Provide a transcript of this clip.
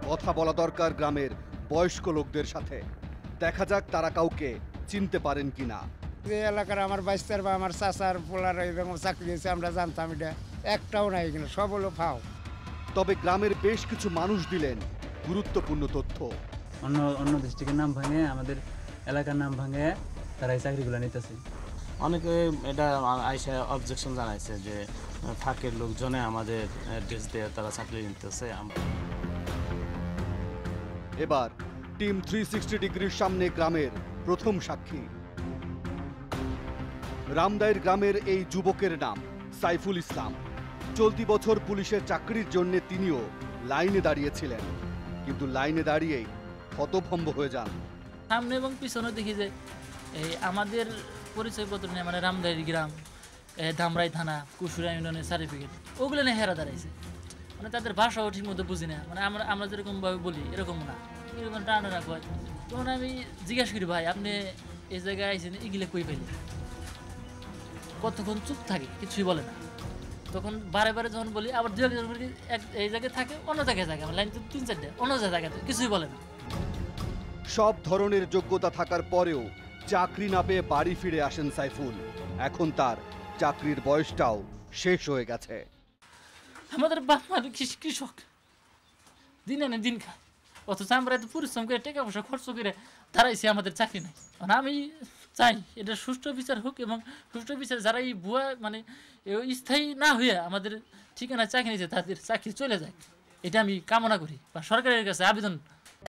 কথা বলা দরকার গ্রামের বয়স্ক লোকদের সাথে। দেখা যাক তারা কাউকে চিনতে পারেন কিনা। এই এলাকার আমার বাইস্তার বা আমার চাচার পোলার এরকম চাকরি হয়েছে আমরা জানতাম, এটা একটাও নাই এখানে, সব হলো ফাও। তবে গ্রামের বেশ কিছু মানুষ দিলেন গুরুত্বপূর্ণ তথ্য। অন্য ডিস্ট্রিক্টের নাম ভাঙে আমাদের এলাকার নাম ভাঙে তারা এই চাকরিগুলো নিতেছে। অনেকে এটা আইসা অবজেকশন জানাইছে যে ফাঁকের লোকজনে আমাদের ড্রেস দিয়ে তারা চাকরি নিতেছে। এবার টিম 360 ডিগ্রির সামনে গ্রামের প্রথম সাক্ষী। রামদাইর গ্রামের এই যুবকের নাম সাইফুল ইসলাম। চলতি বছর পুলিশের চাকরির জন্য তিনিও লাইনে দাঁড়িয়েছিলেন, কিন্তু লাইনে দাঁড়িয়েই হতভম্ব হয়ে যান। সামনে এবং পিছনে দেখি যে এই আমাদের পরিচয়পত্র নিয়ে মানে রামদাইর গ্রাম, ধামরাই থানা, কুশুরা ইউনিয়নের সার্টিফিকেট, ওগুলো নিয়ে হেরা দাঁড়াইছে। মানে তাদের ভাষাও ঠিক মতো বুঝি না, মানে আমরা যেরকমভাবে বলি এরকম না, এরকম টানা রাখবো। তখন আমি জিজ্ঞাসা করি, ভাই আপনি এই জায়গায় আইসেন, এগুলো কই পাইলেন? কতক্ষণ চুপ থাকে, কিছুই বলে না। তখন বারে বারে যখন বলি, আবার দু একজন এই জায়গায় থাকে, অন্য জায়গায় থাকে, আমার লাইন তো 3-4টা, অন্য জায়গায় কিছুই বলে না। সব ধরনের যোগ্যতা থাকার পরেও চাকরি না পেয়ে বাড়ি ফিরে আসেন সাইফুল। এখন তার চাকরির বয়সটাও শেষ হয়ে গেছে। আমাদের বাপ মা কৃষক, দিন আনে দিন খায়, অথচ আমরা এত পরিশ্রম করে টাকা পয়সা খরচ করে দাঁড়াইছি, আমাদের চাকরি নাই। মানে আমি চাই এটা সুষ্ঠু বিচার হোক, এবং সুষ্ঠু বিচার যারা এই ভুয়া মানে স্থায়ী না হয়ে আমাদের ঠিকানায় চাকরি নিয়েছে তাদের চাকরি চলে যায়, এটা আমি কামনা করি বা সরকারের কাছে আবেদন